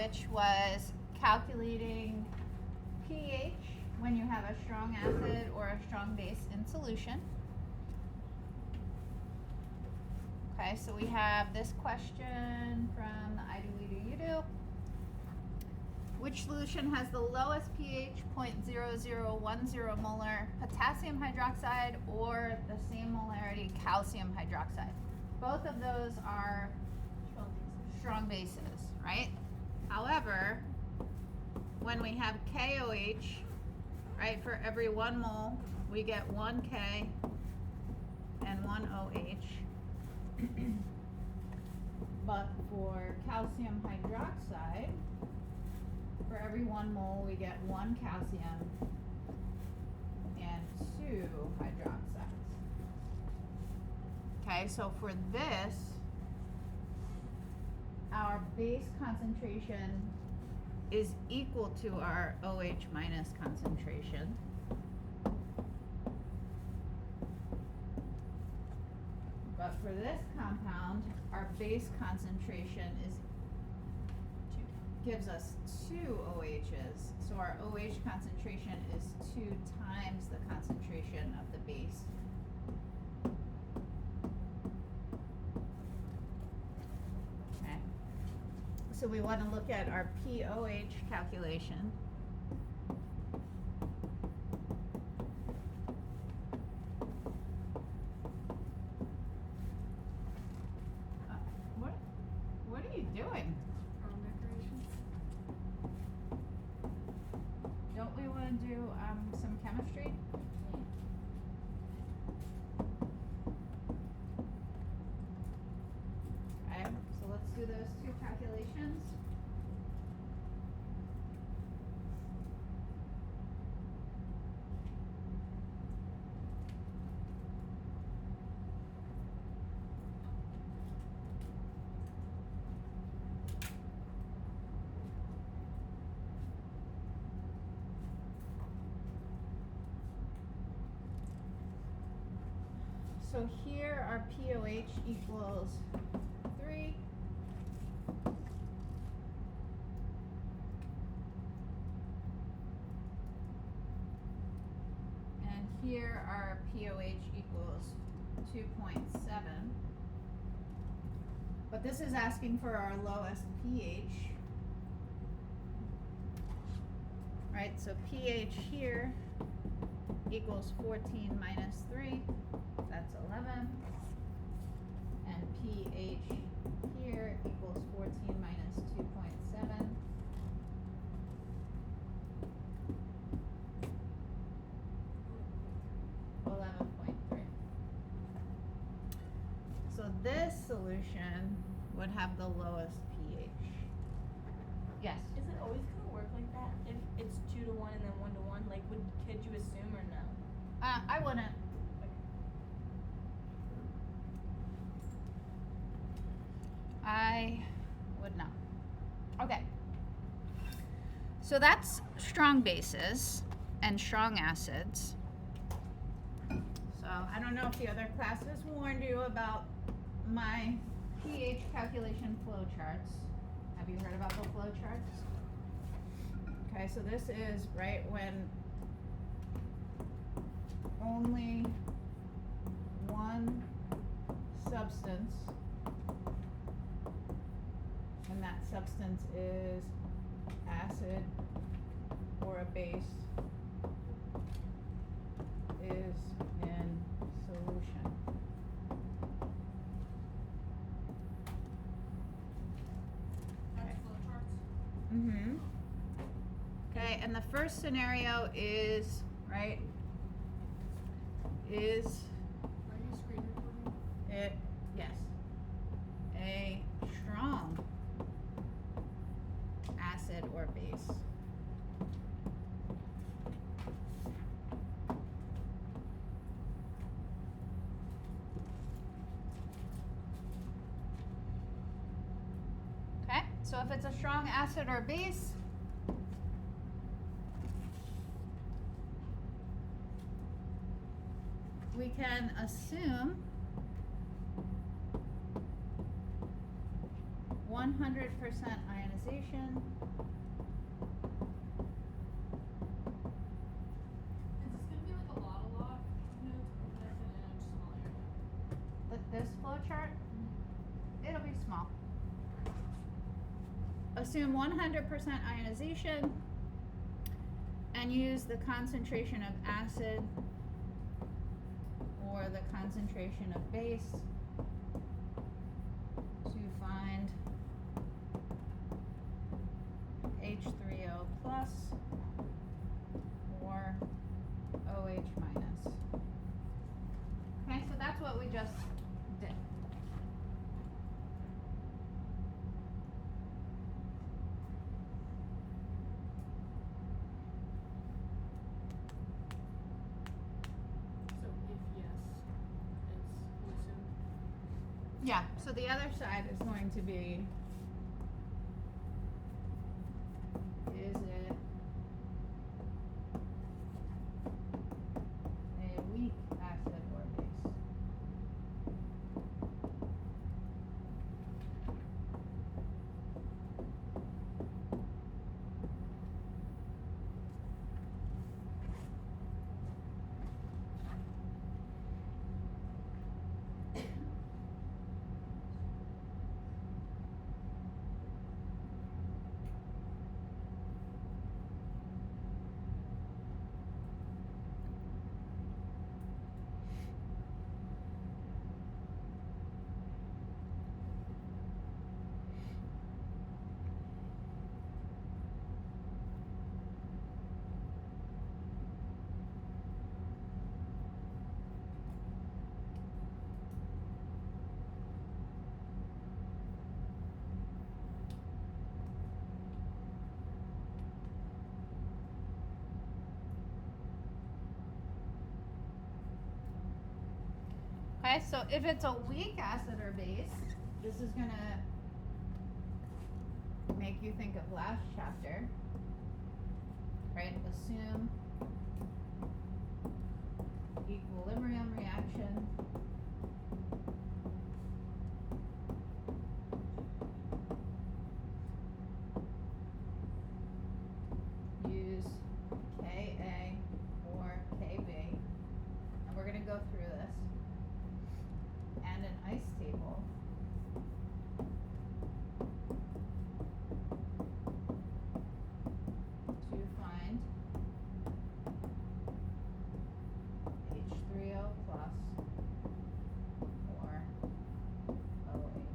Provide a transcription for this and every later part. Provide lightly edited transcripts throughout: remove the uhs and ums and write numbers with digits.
which was calculating pH when you have a strong acid or a strong base in solution. Okay, so we have this question from the I Do, We Do, You Do. Which solution has the lowest pH, 0.0010 molar potassium hydroxide or the same molarity calcium hydroxide? Both of those are strong bases, right? However, when we have KOH, right, for every 1 mole, we get 1 K and 1 OH. But for calcium hydroxide, for every 1 mole, we get 1 calcium and 2 hydroxides. Okay, so for this, our base concentration is equal to our OH minus concentration. But for this compound, our base concentration gives us 2 OHs. So our OH concentration is 2 times the concentration of the base. Okay. So we want to look at our POH calculation. What are you doing? Don't we want to do some chemistry? Okay, so let's do those 2 calculations. So here our POH equals 3. And here our POH equals 2.7. But this is asking for our lowest pH. Right, so pH here equals 14 minus 3. That's 11, and pH here equals 14 minus 2.7. So this solution would have the lowest pH. Yes? Is it always going to work like that? If it's 2 to 1 and then 1 to 1? Like, could you assume or no? I wouldn't. I would not. Okay. So that's strong bases and strong acids. So I don't know if the other classes warned you about my pH calculation flowcharts. Have you heard about the flowcharts? Okay, so this is right when only one substance, and that substance is acid or a base, is in solution. That's flowcharts. Mm-hmm. Okay, and the first scenario is, right, is Are you screen recording? it, yes, a strong acid or base. Okay, so if it's a strong acid or base, we can assume 1 100% ionization. Is this gonna be like a lot notes, or can I fit in a small area? With this flow chart, it'll be small. Assume 100% ionization and use the concentration of acid or the concentration of base to find H3O plus or OH minus. Okay, so that's what we just did. So if yes, it's we assume. Yeah, so the other side is going to be, is it a weak acid or base? Okay, so if it's a weak acid or base, this is gonna make you think of last chapter, right? Assume equilibrium reaction. Use Ka or Kb, and we're gonna go through this. And an ice table. To find H3O plus or OH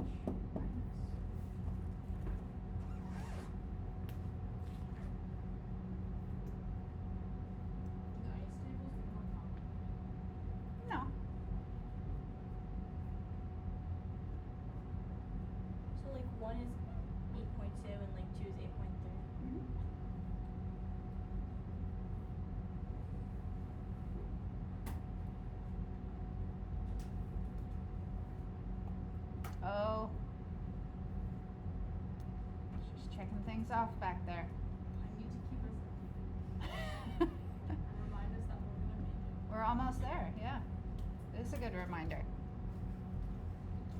minus. The ice tables get more complicated. No. So like 1 is 8.2 and like 2 is 8.3. Oh. Just checking things off back there. I need to keep us and remind us that we're gonna make it. We're almost there, yeah. This is a good reminder. Are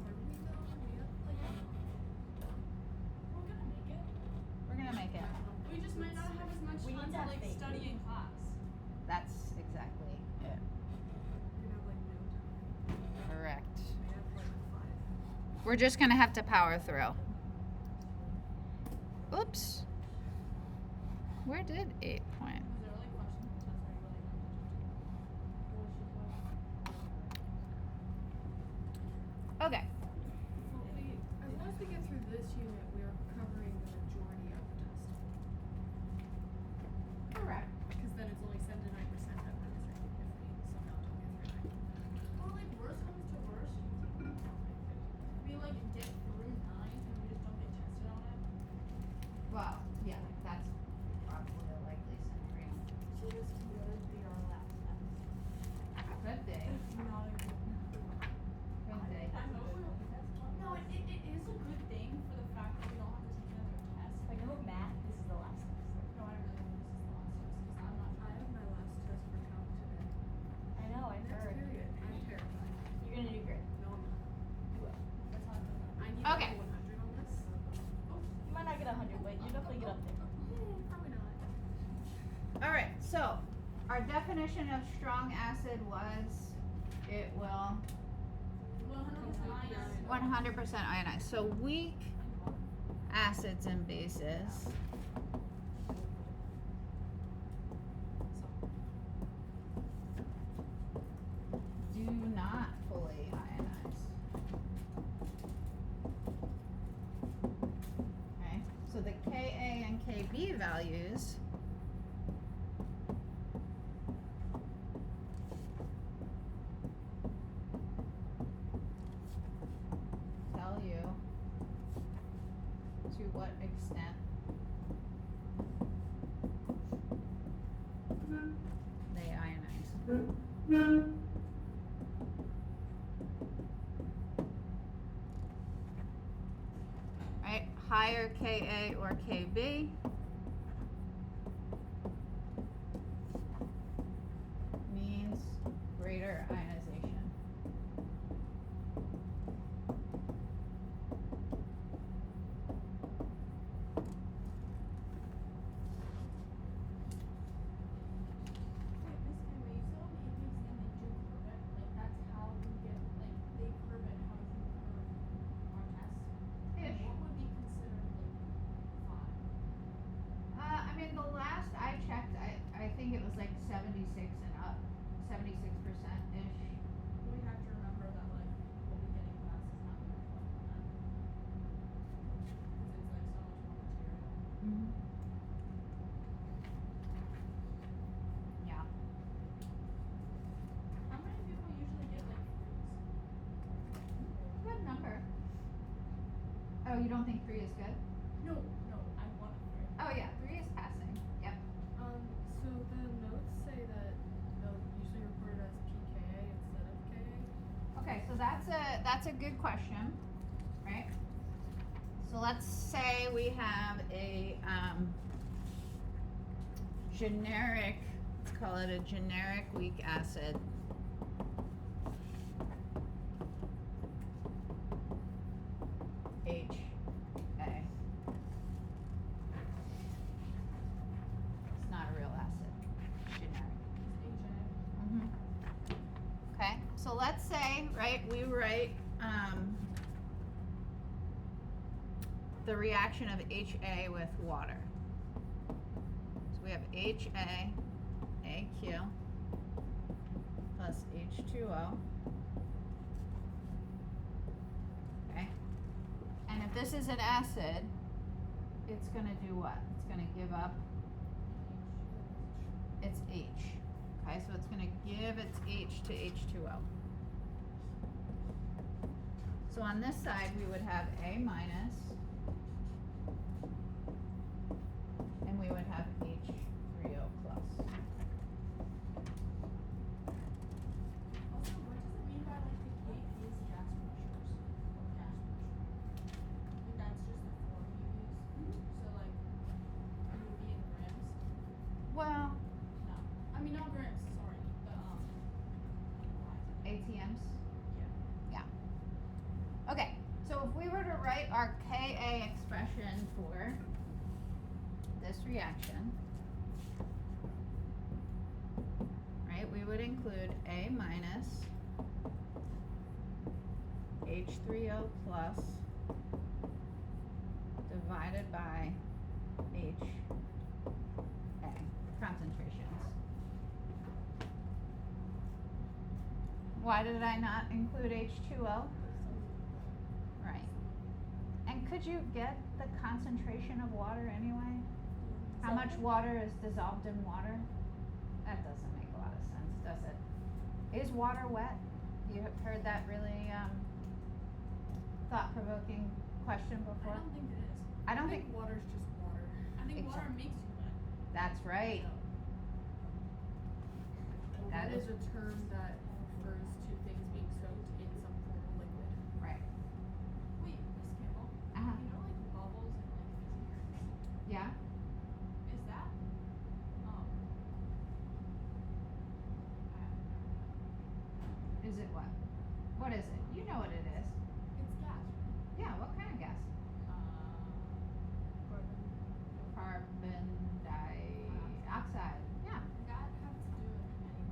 we though? We have like we're gonna make it. We're gonna make it. We just might not have as much We time need to to have like faith. study in class. That's exactly it. We're gonna have like no time. Correct. We have like 5. We're just gonna have to power through. Oops. Where did 8 point? Was there like questions? That's why you really Okay. Well, as long as we get through this unit, we are covering the majority of the test. Correct. Because then it's only 7 to 9% that we're missing if we somehow don't get through 9. Or like worst comes to worst, we like get through 9 and we just don't get tested on it. Well, yeah, that's probably a likely scenario. So this could be our last test. Good day. It's not a good Good day. I hope we don't test one. No, it is a good thing for the fact that we don't have to take another test. If I know math, this is the last test. No, I really hope this is the last test because I'm not. I have my last test for count today. I know, I Next heard. period. I'm terrified. You're gonna do great. No, I'm not. You will. That's how I feel. I need Okay. like a 100 on this. definition of strong acid was it will 100% ionize. So weak acids and bases do not fully ionize. Okay, so the Ka and Kb values tell you to what extent they ionize. Right, higher Ka or Kb means greater ionization. Ish. I mean, the last I checked, I think it was like 76 and up, 76% ish. We have to remember that like what we get in class is not gonna reflect on that. Because it's like so much more material. Mm-hmm. Yeah. How many people usually get like threes? Good number. Oh, you don't think 3 is good? No, I want a three. Oh yeah, 3 is passing. Yep. So the notes say that they'll usually report it as pKa instead of Ka. Okay, so that's a good question, right? So let's say we have a generic, let's call it a generic weak acid. HA. It's not a real acid. It's generic. It's HA. Okay, so let's say, right, we write the reaction of HA with water. So we have HA, AQ, plus H2O. Okay, and if this is an acid, it's gonna do what? It's gonna give up its H. Okay, so it's gonna give its H to H2O. So on this side, we would have A minus, and we would have H3O plus. Also, what does it mean by like the KP's gas pressures? Or gas pressure? Like that's just the form you use? So like, it would be in grams? Well, No. I mean, not grams, sorry. The, ATMs. Yeah. Okay, so if we were to write our Ka expression for this reaction, right, we would include A minus H3O plus divided by HA concentrations. Why did I not include H2O? Right. And could you get the concentration of water anyway? How much water is dissolved in water? That doesn't make a lot of sense, does it? Is water wet? You heard that really thought-provoking question I before? don't think it is. I don't think water's just water. I think water Exact- makes you wet. that's right. That That is- is a term that refers to things being soaked in some form of liquid. Right. Wait, Miss Campbell, Uh-huh. you know like bubbles and like physics? Yeah? Is that, I Is it what? What is it? You know what it is. it's gas, right? Yeah, what kind of gas? Carbon dioxide. Yeah. Does that have to do with any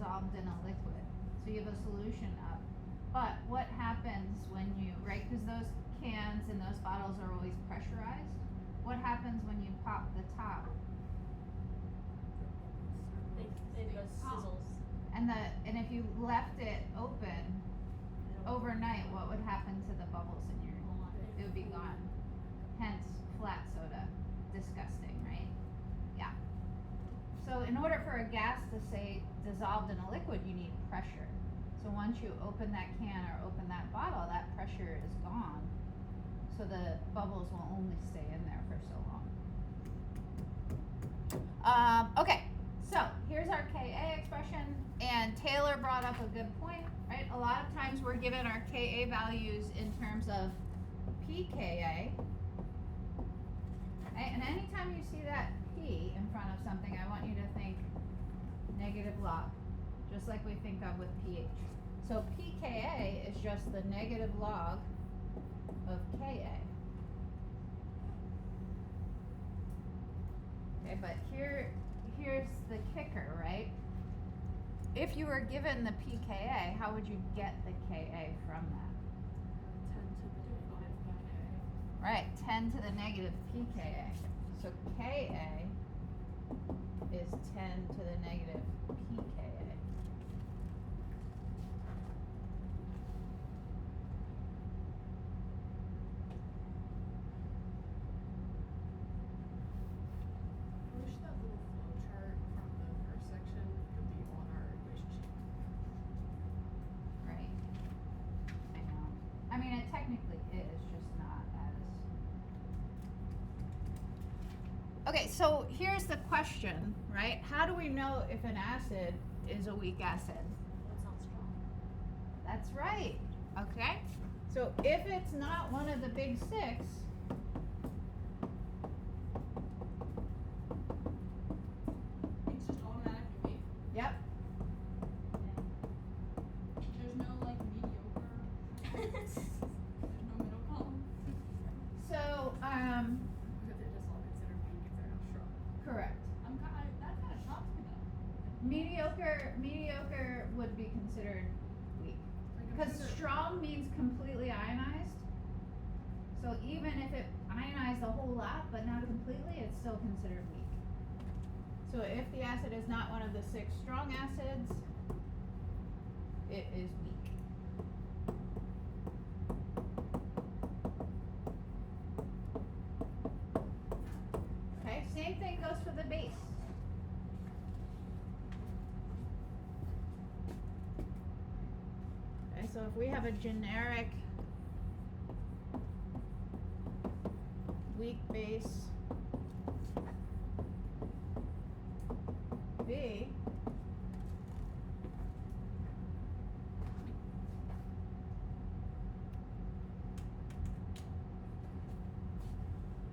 dissolved in a liquid. So you have a solution up. But what happens when you, right, because those cans and those bottles are always pressurized. What happens when you pop the top? It goes sizzles. And if you left it open overnight, what would happen to the bubbles in your? It would be gone. Hence, flat soda. Disgusting, right? Yeah. So in order for a gas to say dissolved in a liquid, you need pressure. So once you open that can or open that bottle, that pressure is gone. So the bubbles will only stay in there for so long. Okay, so here's our Ka expression, and Taylor brought up a good point, right? A lot of times we're given our Ka values in terms of pKa. Right? And anytime you see that P in front of something, I want you to think negative log, just like we think of with pH. So pKa is just the negative log of Ka. Okay, but here's the kicker, right? If you were given the pKa, how would you get the Ka from that? 10 to the negative pKa. Right, 10 to the negative pKa. So Ka is 10 to the negative pKa. I wish that little flow chart from the first section could be on our equation sheet. Right. I know. I mean, it technically is, just not as. Okay, so here's the question, right? How do we know if an acid is a weak acid? It's not strong. That's right. Okay? So if it's not one of the big six, It's just automatically weak. yep. There's no like mediocre. There's no middle column. So, But they're just all considered weak if they're not strong. correct. That kind of shocks me though. Mediocre would be considered weak. Like, I'm Because sure they're- strong means completely ionized. So even if it ionized a whole lot but not completely, it's still considered weak. So if the acid is not one of the six strong acids, it is weak. Okay, same thing goes for the base. Okay, so if we have a generic weak base B,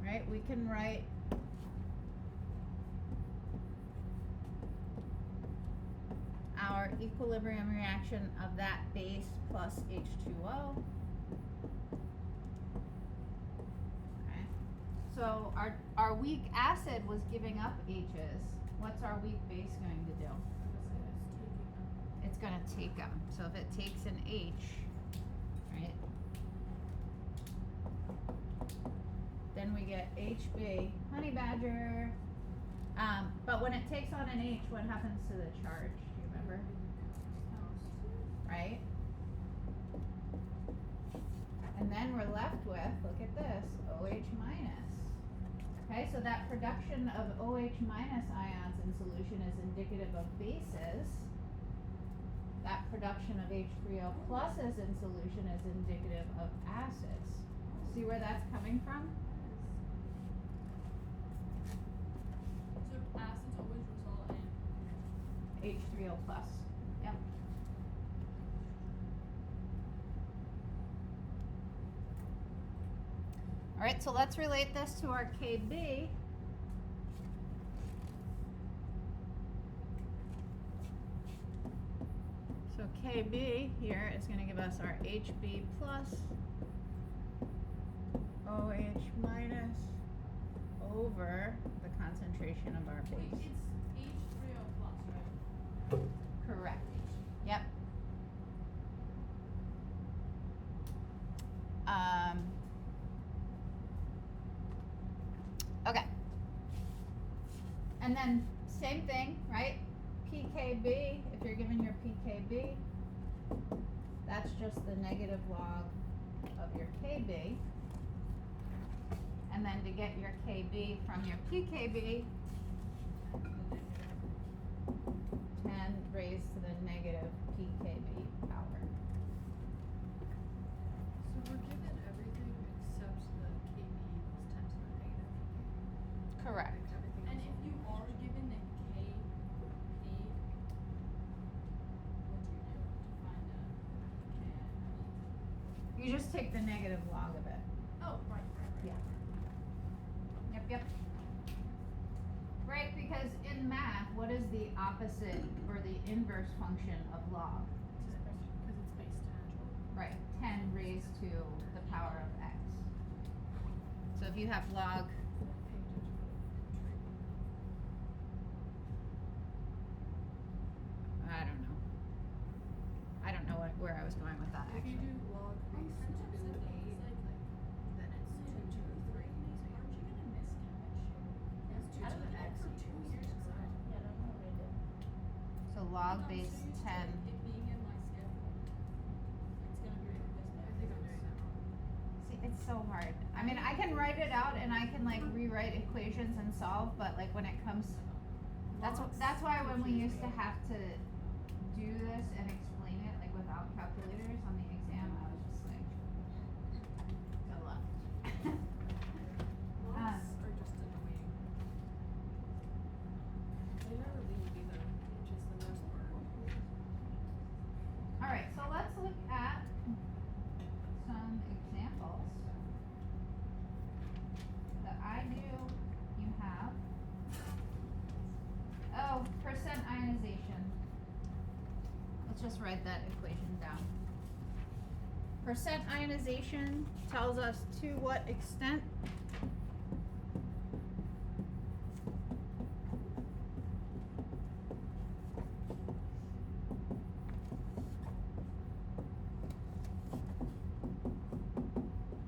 right, we can write our equilibrium reaction of that base plus H2O. Okay. So our weak acid was giving up H's. What's our weak base going to do? It's gonna take them. So if it takes an H, right? Then we get HB, honey badger. But when it takes on an H, what happens to the charge? Do you remember? Right? And then we're left with, look at this, OH minus. Okay, so that production of OH minus ions in solution is indicative of bases. That production of H3O pluses in solution is indicative of acids. See where that's coming from? So acids always result in. H3O plus. Yep. Alright, so let's relate this to our KB. So KB here is going to give us our HB plus OH minus over the concentration of our Wait, base. it's H3O plus, right? Correct. Okay. And then same thing, right? PKB, if you're given your PKB, that's just the negative log of your KB. And then to get your KB from your PKB, 10 raised to the negative PKB power. So we're given everything except the KB equals 10 to the negative. Correct. Like everything And else if will you be are given the KP, what do you do to find the K? You just take the negative log of it. Oh, right. Yeah. Yep. Right, because in math, what is the opposite or the inverse function of log? because it's base 10. Right, 10 raised to the power of x. So if you have log, I don't know where I was going with that If you actually. do log base 2 to the 8, then it's 2 to the 3. So Aren't you gonna miss chemistry? it's 2 I to don't the think x for equals 2 years. inside. Yeah, I don't know what I did. So log I'm base so used to 10. it being in my schedule. It's gonna be like this. I think I'm doing that wrong. See, it's so hard. I mean, I can write it out and I can like rewrite equations and solve, but like when it comes, that's why when we used to have to do this and explain it like without calculators on the exam, I was just like, good luck. Logs are just annoying. They never leave either, which is the worst part. All right, so let's look at some examples that I do. You have. Oh, percent ionization. Let's just write that equation down. Percent ionization tells us to what extent. So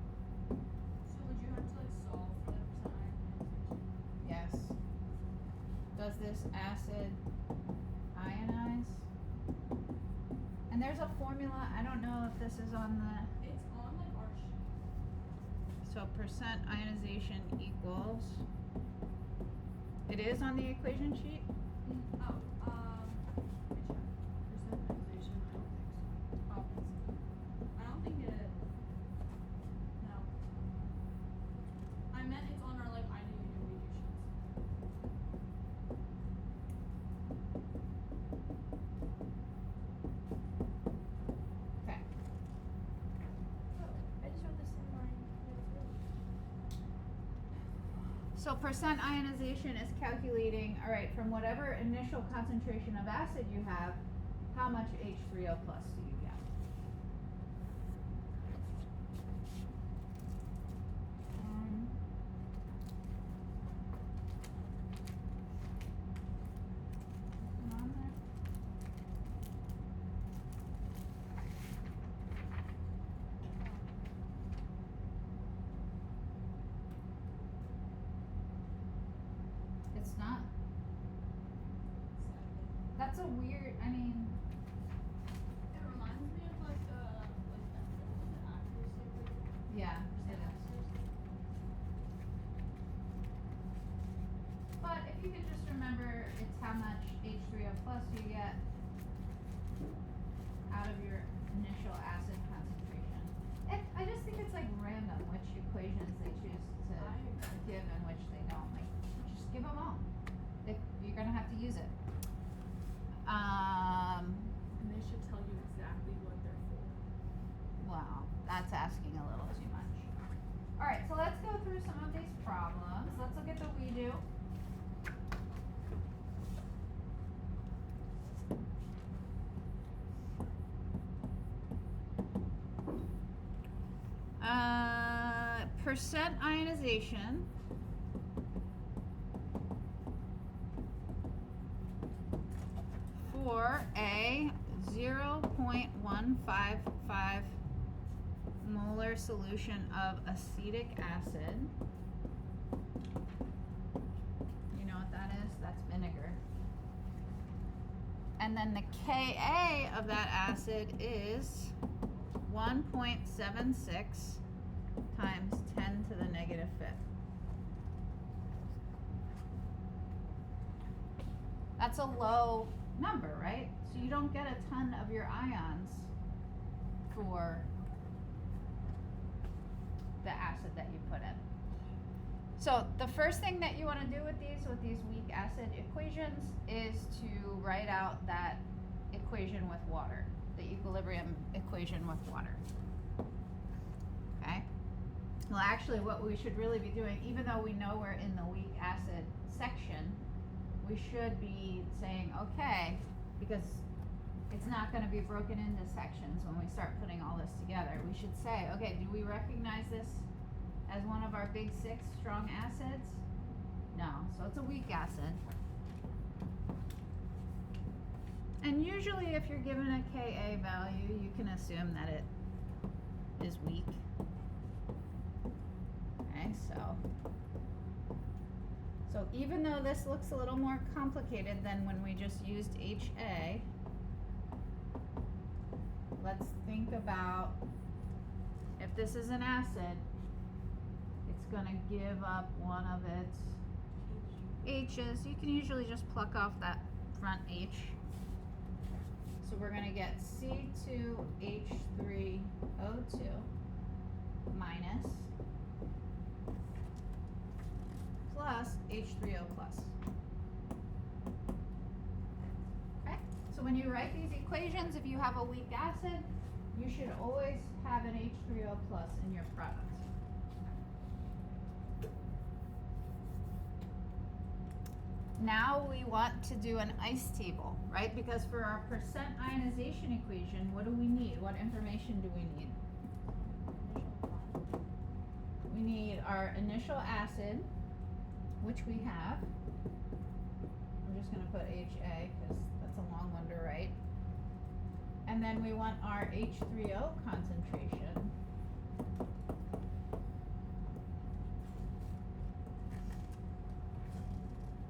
would you have to like solve for the percent ionization? Yes. Does this acid ionize? And there's a formula, I don't know if this is on the, It's on like our sheet. so percent ionization equals, it is on the equation sheet? Oh, let me check. Percent ionization, I don't think so. Oh, I don't think it is. No. I meant it's on our like I know you do we do sheets. Okay. I just wrote this in mine. So percent ionization is calculating, all right, from whatever initial concentration of acid you have, how much H3O plus do you get? Nothing on there? It's not. That's a weird, I mean, It reminds me of like the accuracy rate. yeah, it is. But if you could just remember, it's how much H3O plus you get out of your initial acid concentration. I just think it's like random which equations they choose to I agree. give and which they don't. Like, just give them all. If you're gonna have to use it. And they should tell you exactly what they're for. Well, that's asking a little too much. All right, so let's go through some of these problems. Let's look at the we do. Percent ionization for a 0.155 molar solution of acetic acid what that is? That's vinegar. And then the Ka of that acid is 1.76 times 10 to the negative fifth. That's a low number, right? So you don't get a ton of your ions for the acid that you put in. So the first thing that you want to do with these weak acid equations is to write out that equation with water, the equilibrium equation with water. Okay? Well, actually what we should really be doing, even though we know we're in the weak acid section, we should be saying, okay, because it's not going to be broken into sections when we start putting all this together. We should say, okay, do we recognize this as one of our big six strong acids? No, so it's a weak acid. And usually if you're given a Ka value, you can assume that it is weak. Okay, so even though this looks a little more complicated than when we just used Ha, let's think about if this is an acid, it's going to give up one of its H's. You can usually just pluck off that front H. So we're going to get C2H3O2 minus plus H3O plus. Okay? So when you write these equations, if you have a weak acid, you should always have an H3O plus in your product. Now we want to do an ice table, right? Because for our percent ionization equation, what do we need? What information do we need? We need our initial acid, which we have. I'm just going to put HA because that's a long one to write. And then we want our H3O concentration.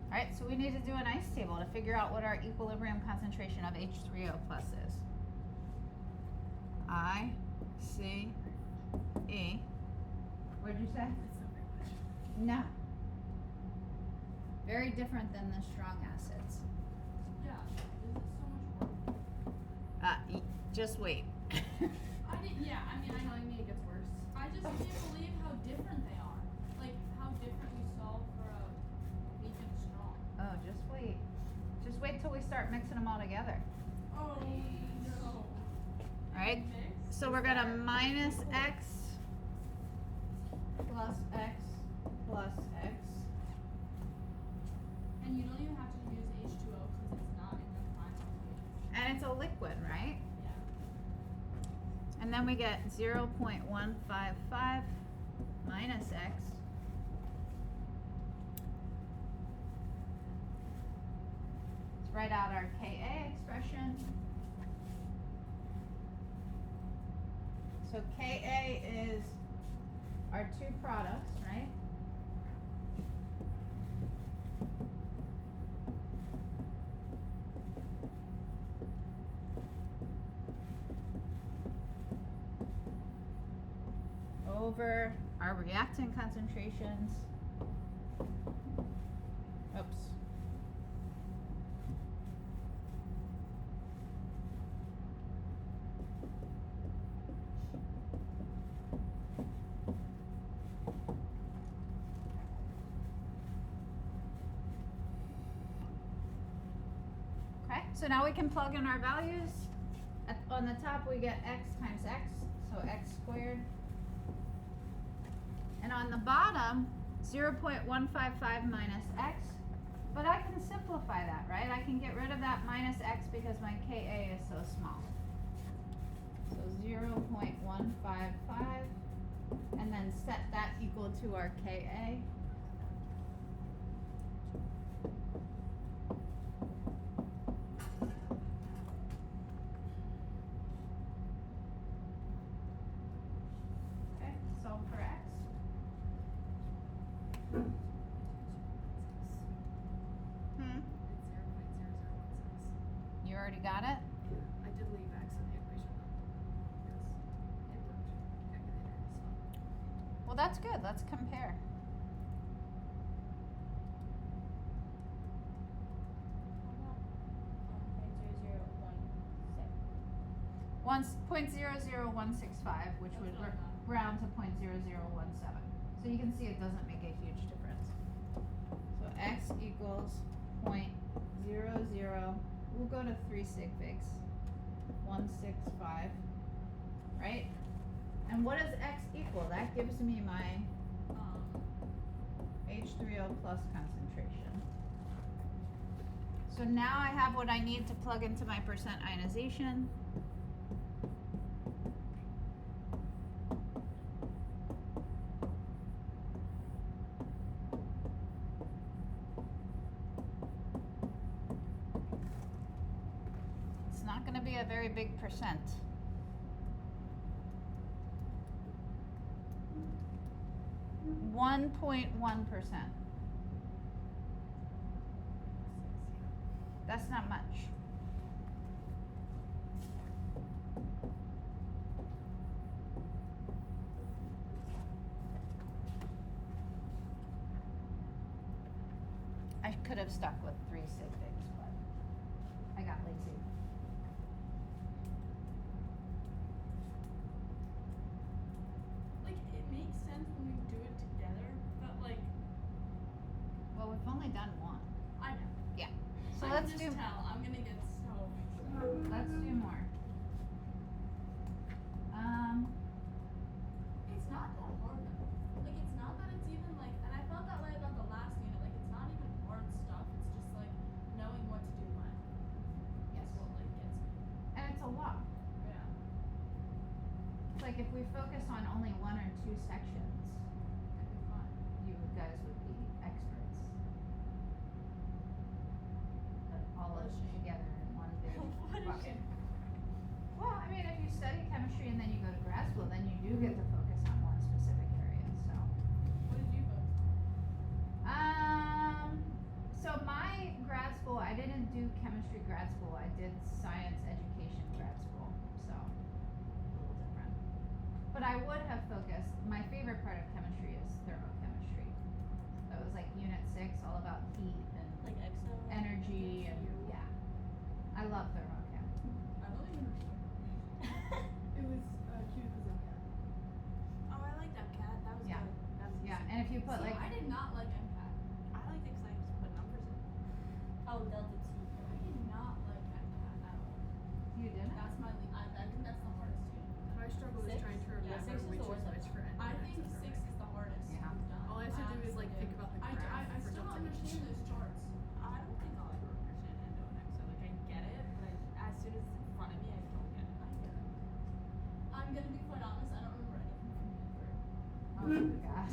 Alright, so we need to do an ice table to figure out what our equilibrium concentration of H3O plus is. I, C, E. What'd you say? No. Very different than the strong acids. Yeah, this is so much work. Just wait. I didn't. Yeah, I mean, Telling me it gets worse. I just can't believe how different they are. Like how different we solve for a weak and strong. Oh, just wait. Just wait till we start mixing them all together. Oh no. Alright? So we're gonna minus X plus X plus X. And you don't even have to use H2O because it's not in the final equation. And it's a liquid, right? Yeah. And then we get 0.155 minus X. Let's write out our Ka expression. So Ka is our two products, right? Over our reactant concentrations. Oops. Okay, so now we can plug in our values. On the top we get x times x, so x squared. And on the bottom, 0.155 minus x. But I can simplify that, right? I can get rid of that minus x because my Ka is so small. So 0.155, and then set that equal to our Ka. Okay, solve for x. already got it? I did leave X in the equation though, because it worked. Calculator, so. Well, that's good. Let's compare. Once 0.00165, which That's would what I thought. round to 0.0017. So you can see it doesn't make a huge difference. So x equals 0.00. We'll go to 3 sig figs. 165. Right? And what does x equal? That gives me my H3O plus concentration. So now I have what I need to plug into my percent ionization. It's not going to be a very big percent. One 1.1%. That's not much. I could have stuck with 3 sig figs, but I got lazy. Like, it makes sense when we do it together, but like, Well, we've only done one. I know. Yeah. So I let's can do just tell. I'm gonna get so mixed up. let's do more. It's not that hard though. Like, it's not that it's even like, and I felt that way about the last unit. Like, it's not even hard stuff. It's just like knowing what to do when. Yes. That's what like gets me. And it's a lot. Yeah. It's like if we focus on only 1 or 2 sections, It'd be fun. you guys would be experts. But all of What a it shame. together in one big What a bucket. shame. Well, I mean, if you study chemistry and then you go to grad school, then you do get to focus on one specific area. What did you focus on? So my grad school, I didn't do chemistry grad school. I did science education grad school. So a little different. But I would have focused. My favorite part of chemistry is thermochemistry. That was like unit 6, all about heat and Like EXO. energy and yeah. I love thermochem. I don't even remember. It was cute as a cat. Oh, I like that cat. That was Yeah. good. That was Yeah, easy. and if you put See, like I did not like MCAT. I liked it because I just put numbers in. Oh, Delta T. I did not like MCAT at all. you didn't. That's my. I think that's the hardest unit. My struggle is 6? trying to Yeah, remember 6 is the which is worst one. which for any I of think them. 6 is the hardest. Yeah. we've done. All I have to do is like think about the I graph I for still don't delta understand H. those charts. I don't think I'll ever understand endo and exo. Like I get it, but as soon as it's in front of me, I don't get it. I get it. I'm gonna be quite honest. I don't remember anything from unit 3. Oh my god.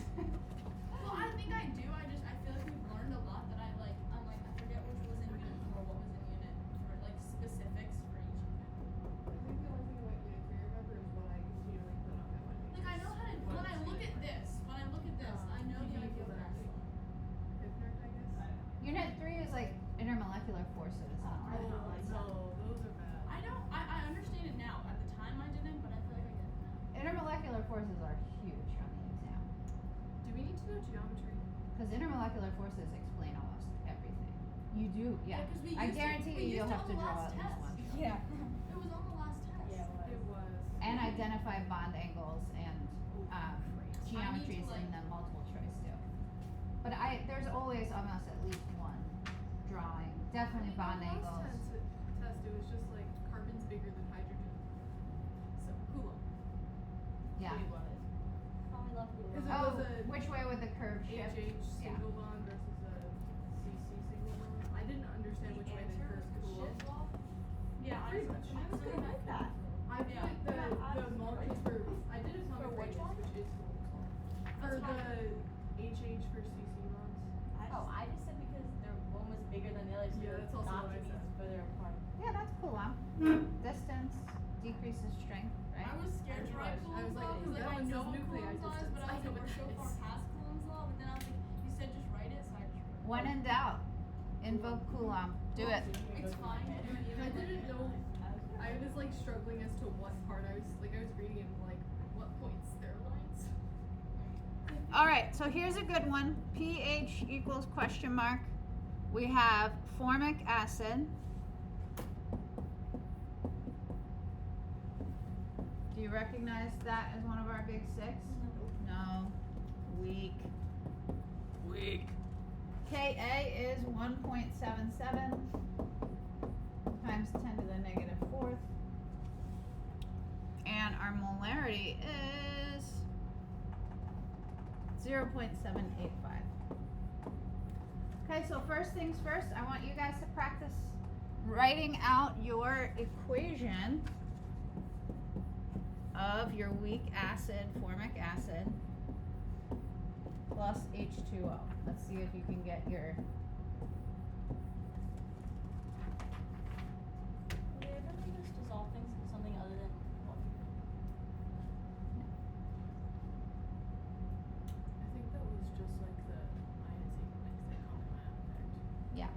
Well, I think I do. I feel like we've learned a lot that I'm like I forget which was in unit 4, what was in unit 3, like specifics for each unit. I think the only thing about unit 3 I remember is what I continually put on my one page. Like I know how to when I look at this, I know the PV ideal for that. graph. Hypnert, I guess. Unit 3 is like intermolecular forces. I don't know, like no, those are bad. I know I understand it now. At the time I didn't, but I feel like I get it now. Intermolecular forces are huge on the exam. Do we need to know geometry? Because intermolecular forces explain almost everything. You do, yeah. 'cause we I used it- guarantee we you you'll used it have on to the draw last at least test. one. chart. Yeah. It was on the last test. Yeah, it It was. was. And identify bond angles and geometries like- in the multiple choice too. But there's always almost at least one drawing. Definitely bond The angles. last test, it was just like carbon's bigger than hydrogen. So Coulomb. Yeah. Wait, what? Probably love Google. Is it- Oh, was a which way would the curve shift? HH Yeah. single bond versus a CC single bond. I didn't understand which way they curved Coulomb. Yeah, Pretty much. I was gonna write that. I feel Yeah. like the molecules for I did atomic For which radius, one? which is Coulomb's law. For That's the fine. HH for CC bonds. I just said because their one was bigger than the other, so Yeah, that's also not what to I be said. further apart. Yeah, that's Coulomb. Distance decreases strength, right? I was scared to write I was Coulomb's like, law because that like, I one know says what nuclei Coulomb's law is, but I was distance. I know like, we're what so that far is. past Coulomb's law. But then I was like, you said just write it, so I just wrote it. When in doubt, invoke Coulomb. Do it. It's fine. I didn't know. I was like struggling as to what part I was reading and like what points there are lines. All right, so here's a good one. pH equals question mark. We have formic acid. Do you recognize that as one of our big six? No. Weak. Weak. Ka is 1.77 times 10 to the negative fourth. And our molarity is 0.785. Okay, so first things first, I want you guys to practice writing out your equation of your weak acid, formic acid, plus H2O. Let's see if you can get your... Yeah, I don't think this dissolve things into something other than water. I think that was just like the ionization, like the common ion effect. Yeah.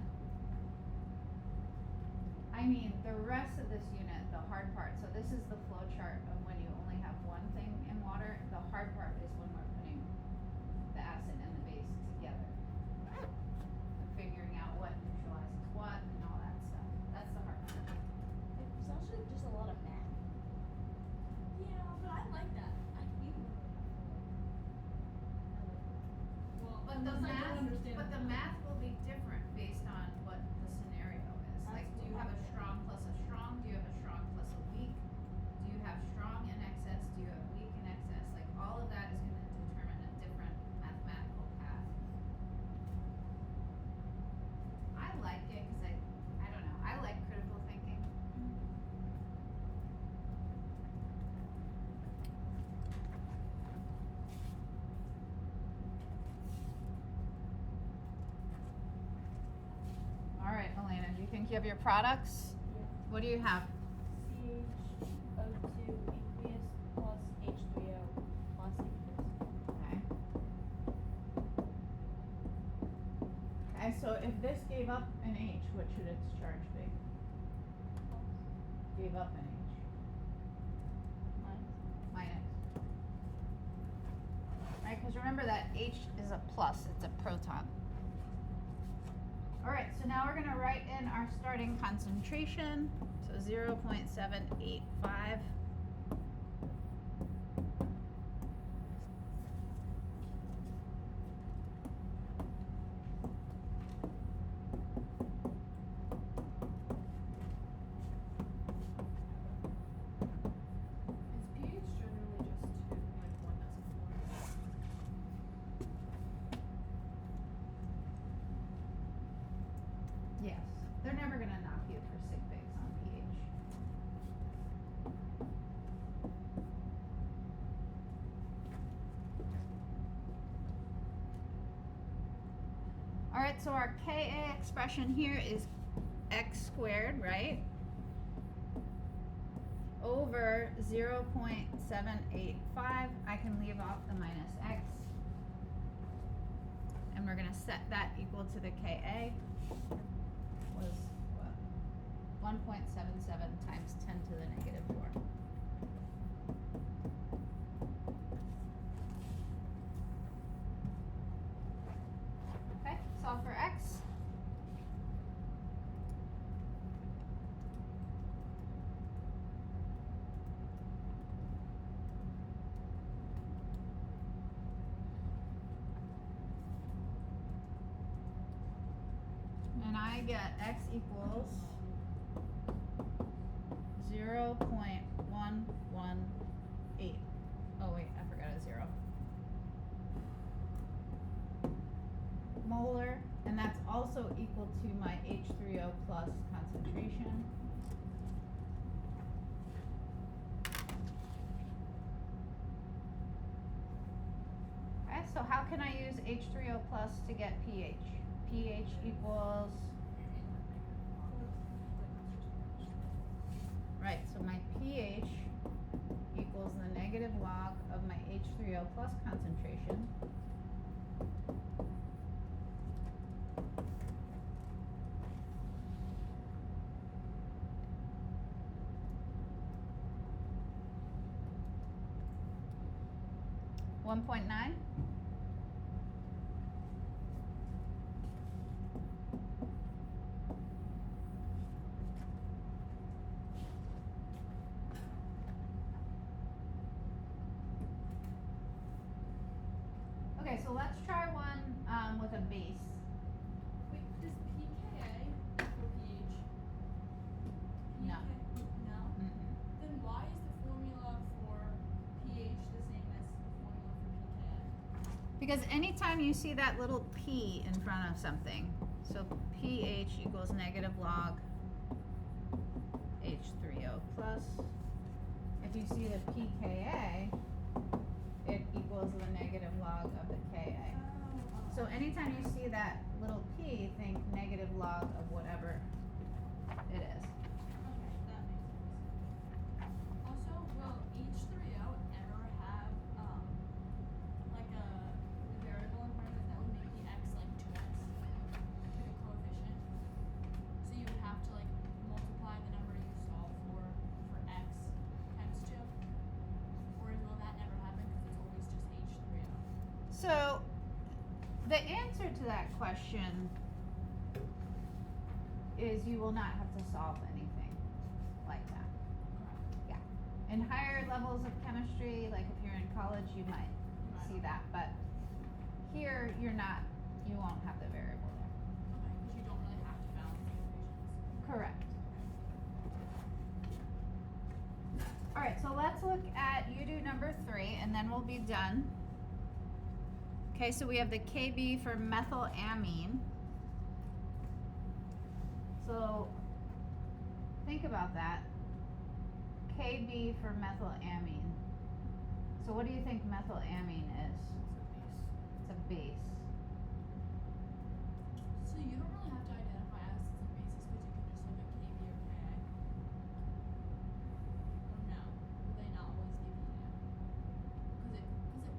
I mean, the rest of this unit, the hard part, so this is the flow chart of when you only have one thing in water. The hard part is when we're putting the acid and the base together. Figuring out what neutralizes what and all that stuff. That's the hard part. It's actually just a lot of math. Yeah, but I like that. I even well, But the unless I math, don't understand but the math will be different based on what the scenario is. Like, do you have a strong plus a strong? Do you have a strong plus a weak? Do you have strong in excess? Do you have weak in excess? Like, all of that is going to determine a different mathematical path. I like it because I don't know, I like critical thinking. All right, Elena, do you think you have your products? Yeah. What do you have? CHO2 aqueous plus H3O plus aqueous. Okay. Okay, so if this gave up an H, what should its charge be? Gave up an H. Minus. Right, because remember that H is a plus, it's a proton. All right, so now we're gonna write in our starting concentration. So 0.785. Is pH generally just two, like 1 decimal point? Yes, they're never gonna knock you for sig figs on pH. All right, so our Ka expression here is x squared, right? Over 0.785. I can leave off the minus x. And we're gonna set that equal to the Ka. Was what? 1.77 times 10 to the negative 4. Okay, solve for x. And I get x equals 0.118. Oh wait, I forgot a 0. Molar, and that's also equal to my H3O plus concentration. Okay, so how can I use H3O plus to get pH? pH equals, right, so my pH equals the negative log of my H3O plus concentration. 1.9? Okay, so let's try one with a base. Wait, does pKa equal pH? No. No? Mm-mm. Then why is the formula for pH the same as the formula for pKa? Because anytime you see that little p in front of something, so pH equals negative log H3O plus. If you see the pKa, it equals the negative log of the Ka. So anytime you see that little p, think negative log of whatever it is. Okay, that makes sense. Also, will H3O ever have like a variable in front of it that would make the x like 2x? Like a coefficient? So you would have to like multiply the number you solve for x times 2? Or will that never happen because it's always just H3O? So the answer to that question is you will not have to solve anything like that. Yeah. In higher levels of chemistry, like if you're in college, you might see that, but here you won't have the variable there. Okay, because you don't really have to balance the equations. Correct. Alright, so let's look at UDO number 3 and then we'll be done. Okay, so we have the Kb for methylamine. So think about that. Kb for methylamine. So what do you think methylamine is? It's a base. So you don't really have to identify acids and bases because you can just look at Kb or Ka? Or no? Will they not always give you that? Because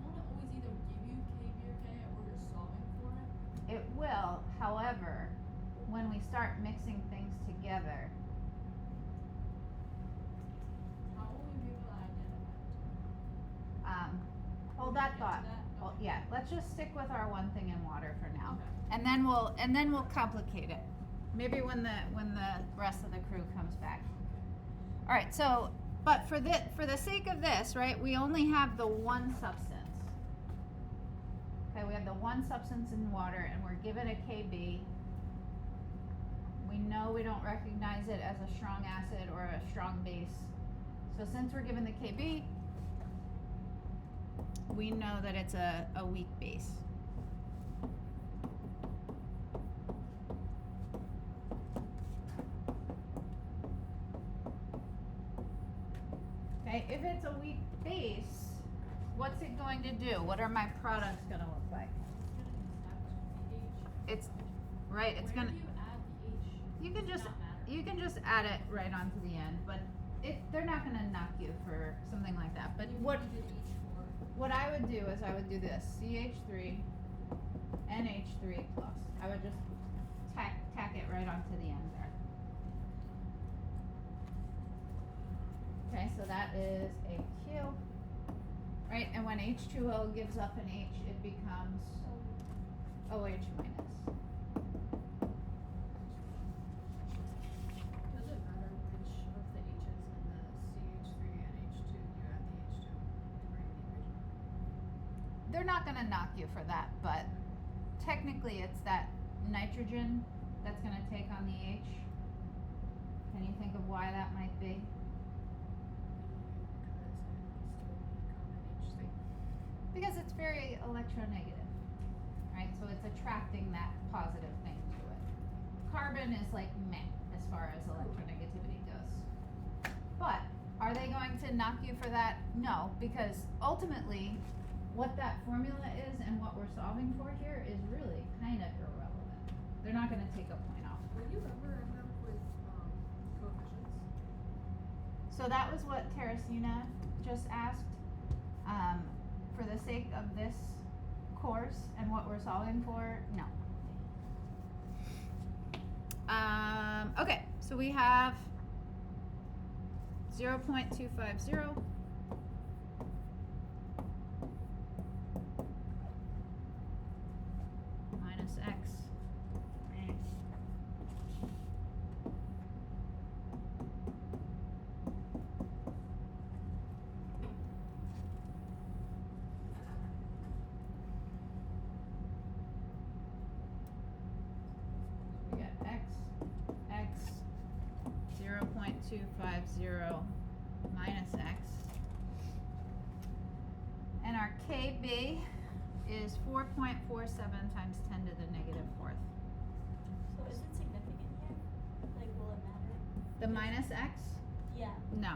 won't it always either give you Kb or Ka or you're solving for it? It will, however, when we start mixing things together, How will we be able to identify it? hold Will we that get to thought. that? Well, Okay. yeah, let's just stick with our one thing in water for now. Okay. And then we'll complicate it. Maybe when the rest of the crew comes back. All right, so but for the sake of this, right, we only have the one substance. Okay, we have the one substance in water and we're given a Kb. We know we don't recognize it as a strong acid or a strong base. So since we're given the Kb, we know that it's a weak base. Okay, if it's a weak base, what's it going to do? What are my products going to look like? It's right. It's Where gonna. do you add the H? You can Does just not matter? you can just add it right onto the end, but they're not going to knock you for something like that. But You what did H for. what I would do is I would do this: CH3, NH3 plus. I would just tack it right onto the end there. Okay, so that is a Q. Right, and when H2O gives up an H, it becomes OH minus. Does it matter which of the H's in the CH3 and H2 you add the H to write the equation? They're not going to knock you for that, but technically it's that nitrogen that's going to take on the H. Can you think of why that might be? Because it's very electronegative, right? So it's attracting that positive thing to it. Carbon is like meh as far as electronegativity goes. But are they going to knock you for that? No, because ultimately what that formula is and what we're solving for here is really kind of irrelevant. They're not going to take a point off. Will you ever end up with coefficients? So that was what Teresina just asked. For the sake of this course and what we're solving for, no. Okay, so we have 0.250 250 minus x. And our KB is 4.47 times 10 to the negative fourth. So is it significant here? Like, will it matter? The minus x? Yeah. No.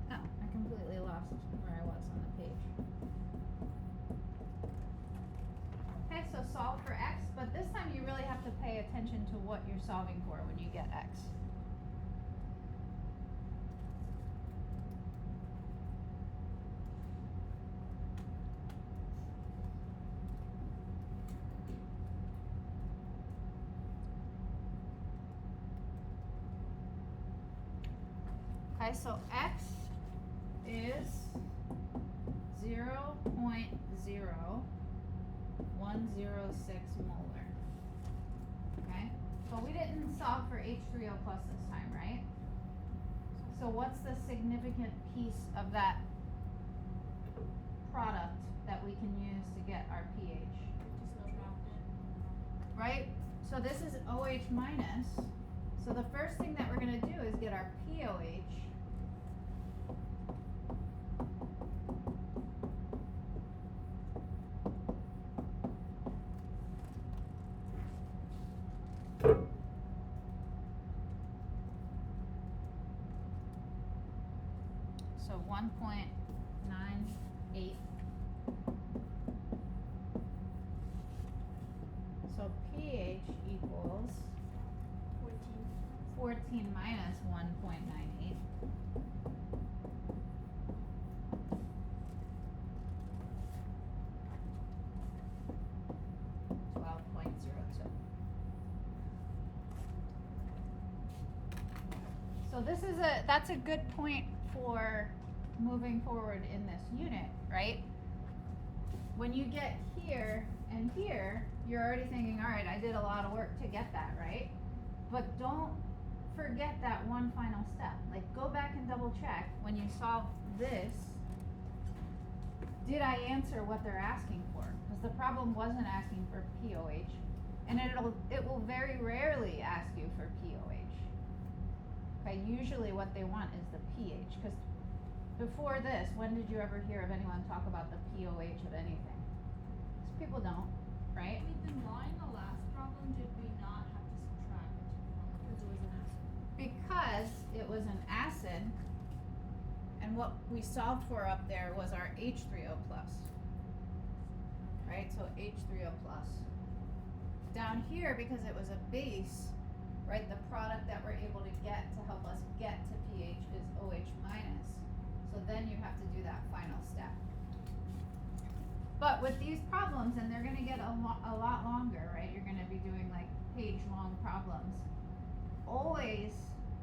Oh, I completely lost where I was on the page. Okay, so solve for x, but this time you really have to pay attention to what you're solving for when you get x. Okay, so x is 0.0106 molar. Okay, but we didn't solve for H3O plus this time, right? So what's the significant piece of that product that we can use to get our pH? Just subtract it. Right? So this is OH minus. So the first thing that we're going to do is get our POH. So 1.98. So pH equals 14 minus 1.98. 12.02. So that's a good point for moving forward in this unit, right? When you get here and here, you're already thinking, all right, I did a lot of work to get that, right? But don't forget that one final step. Like, go back and double check when you solve this, did I answer what they're asking for? Because the problem wasn't asking for POH, and it will very rarely ask you for POH. Okay, usually what they want is the pH, because before this, when did you ever hear of anyone talk about the POH of anything? Because people don't, right? Wait, then why in the last problem did we not have to subtract from Because it was an acid. Because it was an acid, and what we solved for up there was our H3O plus. Right, so H3O plus. Down here, because it was a base, right, the product that we're able to get to help us get to pH is OH minus. So then you have to do that final step. But with these problems, and they're gonna get a lot longer, right? You're gonna be doing like page-long problems. Always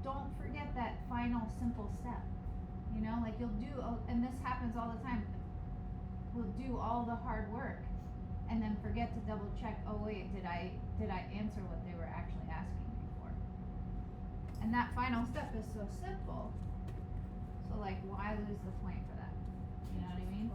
don't forget that final simple step. You know, like you'll do, and this happens all the time. We'll do all the hard work, and then forget to double check. Oh wait, did I answer what they were actually asking me for? And that final step is so simple. So like, why lose the point for that? You know what I mean?